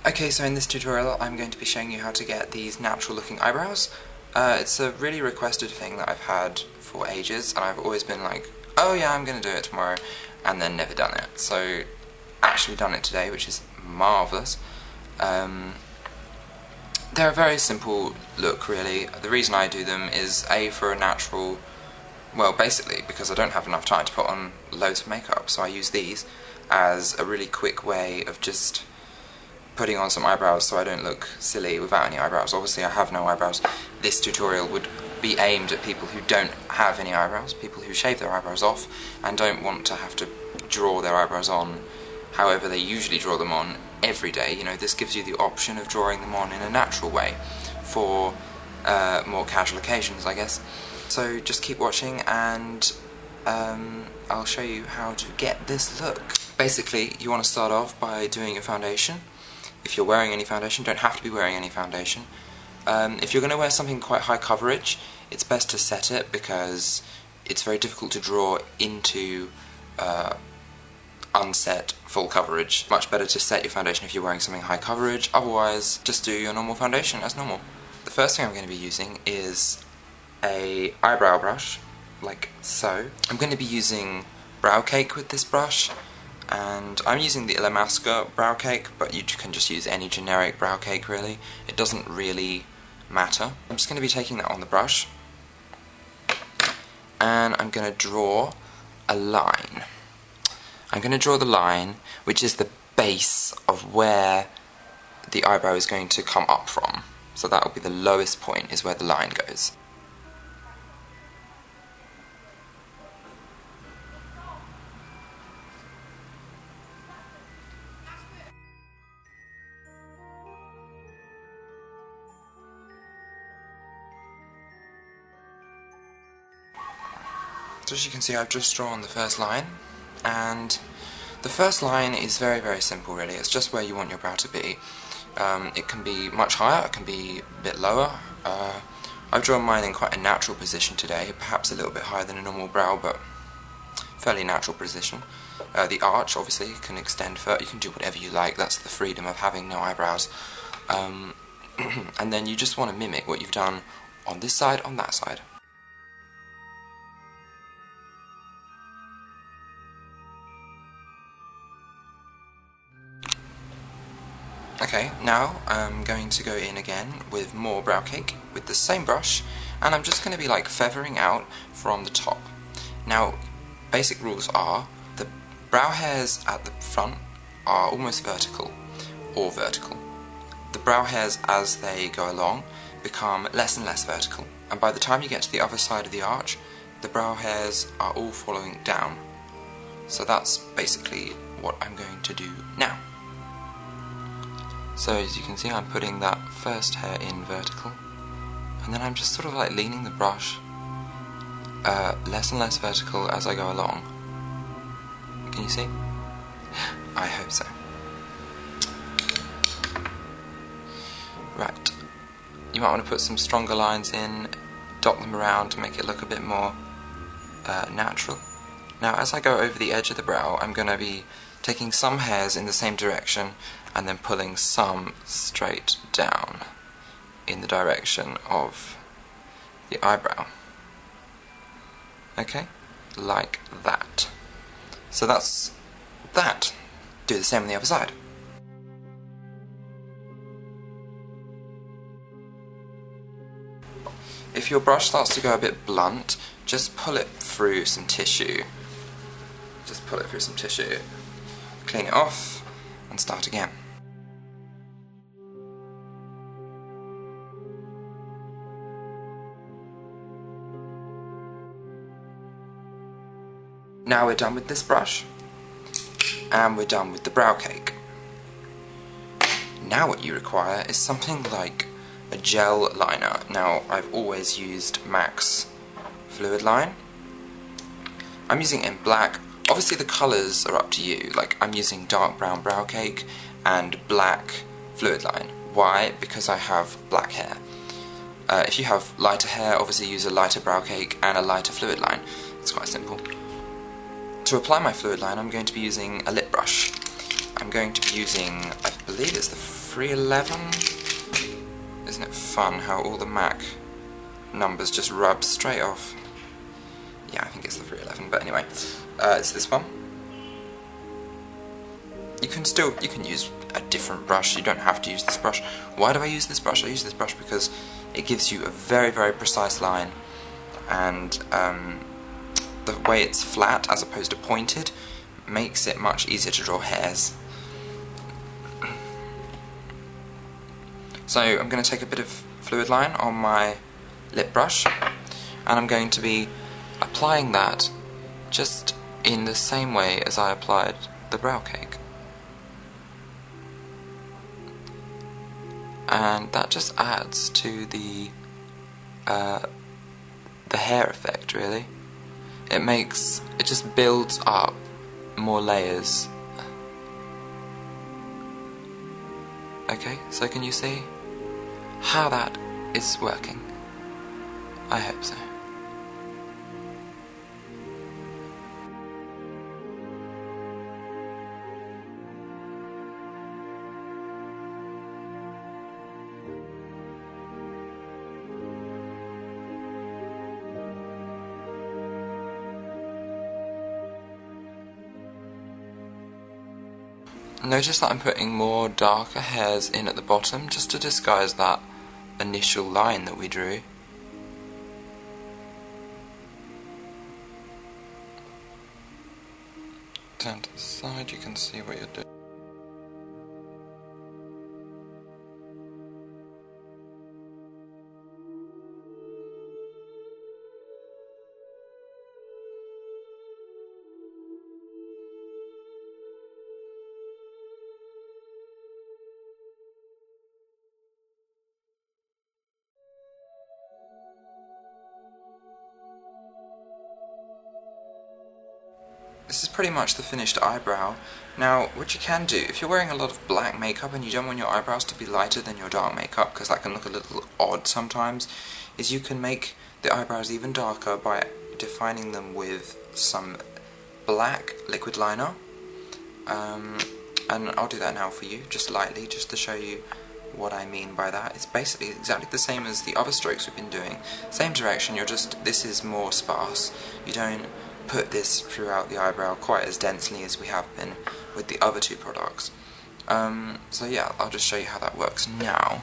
Okay, so in this tutorial I'm going to be showing you how to get these natural looking eyebrows. It's a really requested thing that I've had for ages, and I've always been like, oh yeah, I'm going to do it tomorrow, and then never done it. So, actually done it today, which is marvellous. They're a very simple look, really. The reason I do them is A, for a natural, well, basically because I don't have enough time to put on loads of makeup, so I use these as a really quick way of just putting on some eyebrows so I don't look silly without any eyebrows. Obviously I have no eyebrows. This tutorial would be aimed at people who don't have any eyebrows, people who shave their eyebrows off and don't want to have to draw their eyebrows on however they usually draw them on every day. You know, this gives you the option of drawing them on in a natural way for more casual occasions, I guess. So just keep watching and I'll show you how to get this look. Basically, you want to start off by doing your foundation. If you're wearing any foundation, don't have to be wearing any foundation. If you're going to wear something quite high coverage, it's best to set it because it's very difficult to draw into unset full coverage. Much better to set your foundation if you're wearing something high coverage, otherwise just do your normal foundation as normal. The first thing I'm going to be using is a eyebrow brush, like so. I'm going to be using brow cake with this brush, and I'm using the Illamasqua brow cake, but you can just use any generic brow cake really. It doesn't really matter. I'm just going to be taking that on the brush, and I'm going to draw a line. I'm going to draw the line which is the base of where the eyebrow is going to come up from. So that will be the lowest point, is where the line goes. So as you can see, I've just drawn the first line, and the first line is very, very simple really. It's just where you want your brow to be. It can be much higher, it can be a bit lower. I've drawn mine in quite a natural position today, perhaps a little bit higher than a normal brow, but fairly natural position. The arch obviously can extend further, you can do whatever you like, that's the freedom of having no eyebrows. And then you just want to mimic what you've done on this side, on that side. Okay, now I'm going to go in again with more brow cake with the same brush, and I'm just going to be like feathering out from the top. Now, basic rules are the brow hairs at the front are almost vertical, or vertical. The brow hairs as they go along become less and less vertical, and by the time you get to the other side of the arch, the brow hairs are all following down. So that's basically what I'm going to do now. So as you can see, I'm putting that first hair in vertical, and then I'm just sort of like leaning the brush less and less vertical as I go along. Can you see? I hope so. Right, you might want to put some stronger lines in, dot them around to make it look a bit more natural. Now as I go over the edge of the brow, I'm going to be taking some hairs in the same direction and then pulling some straight down in the direction of the eyebrow. Okay? Like that. So that's that. Do the same on the other side. If your brush starts to go a bit blunt, just pull it through some tissue. Just pull it through some tissue. Clean it off and start again. Now we're done with this brush, and we're done with the brow cake. Now what you require is something like a gel liner. Now I've always used MAC's fluid line. I'm using it in black. Obviously the colours are up to you, like I'm using dark brown brow cake and black fluid line. Why? Because I have black hair. If you have lighter hair, obviously use a lighter brow cake and a lighter fluid line. It's quite simple. To apply my fluid line, I'm going to be using a lip brush. I'm going to be using, I believe it's the 311? Isn't it fun how all the MAC numbers just rub straight off? Yeah, I think it's the 311, but anyway, it's this one. You can use a different brush, you don't have to use this brush. Why do I use this brush? I use this brush because it gives you a very, very precise line, and the way it's flat as opposed to pointed makes it much easier to draw hairs. So I'm going to take a bit of fluid line on my lip brush, and I'm going to be applying that just in the same way as I applied the brow cake. And that just adds to the hair effect, really. It just builds up more layers. Okay, so can you see how that is working? I hope so. Notice that I'm putting more darker hairs in at the bottom just to disguise that initial line that we drew. Down to the side you can see what you're doing. This is pretty much the finished eyebrow. Now, what you can do, if you're wearing a lot of black makeup and you don't want your eyebrows to be lighter than your dark makeup, because that can look a little odd sometimes, is you can make the eyebrows even darker by defining them with some black liquid liner. And I'll do that now for you, just lightly, just to show you what I mean by that. It's basically exactly the same as the other strokes we've been doing. Same direction, this is more sparse. You don't put this throughout the eyebrow quite as densely as we have been with the other two products. So yeah, I'll just show you how that works now.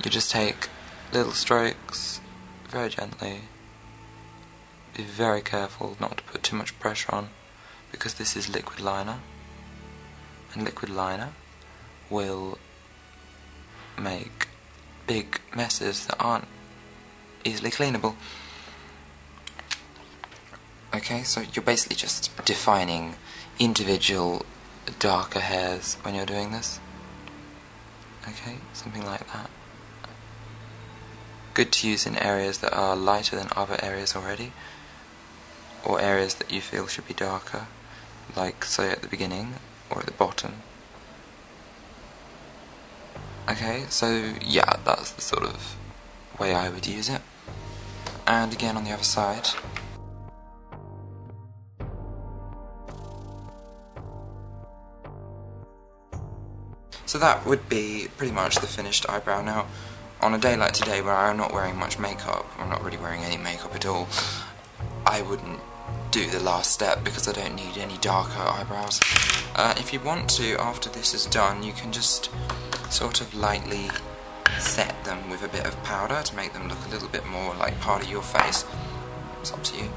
You just take little strokes, very gently. Be very careful not to put too much pressure on, because this is liquid liner, and liquid liner will make big messes that aren't easily cleanable. Okay, so you're basically just defining individual darker hairs when you're doing this. Okay, something like that. Good to use in areas that are lighter than other areas already, or areas that you feel should be darker, like say at the beginning or at the bottom. Okay, so yeah, that's the sort of way I would use it. And again on the other side. So that would be pretty much the finished eyebrow. Now, on a day like today where I'm not wearing much makeup, I'm not really wearing any makeup at all, I wouldn't do the last step because I don't need any darker eyebrows. If you want to, after this is done, you can just sort of lightly set them with a bit of powder to make them look a little bit more like part of your face. It's up to you.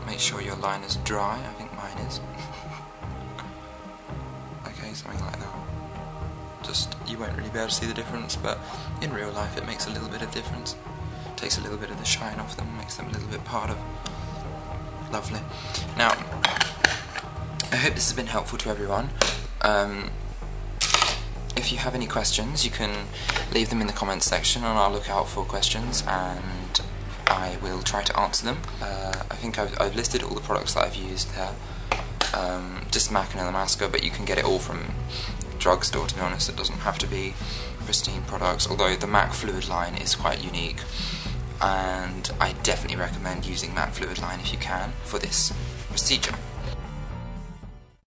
Make sure your line is dry, I think mine is. Okay, something like that. Just, you won't really be able to see the difference, but in real life it makes a little bit of difference. Takes a little bit of the shine off them, makes them a little bit part of. Lovely. Now, I hope this has been helpful to everyone. If you have any questions, you can leave them in the comments section and I'll look out for questions and I will try to answer them. I think I've listed all the products that I've used there. Just MAC and Alamasca, but you can get it all from drugstore, to be honest. It doesn't have to be pristine products, although the MAC fluid line is quite unique, and I definitely recommend using MAC fluid line if you can for this procedure.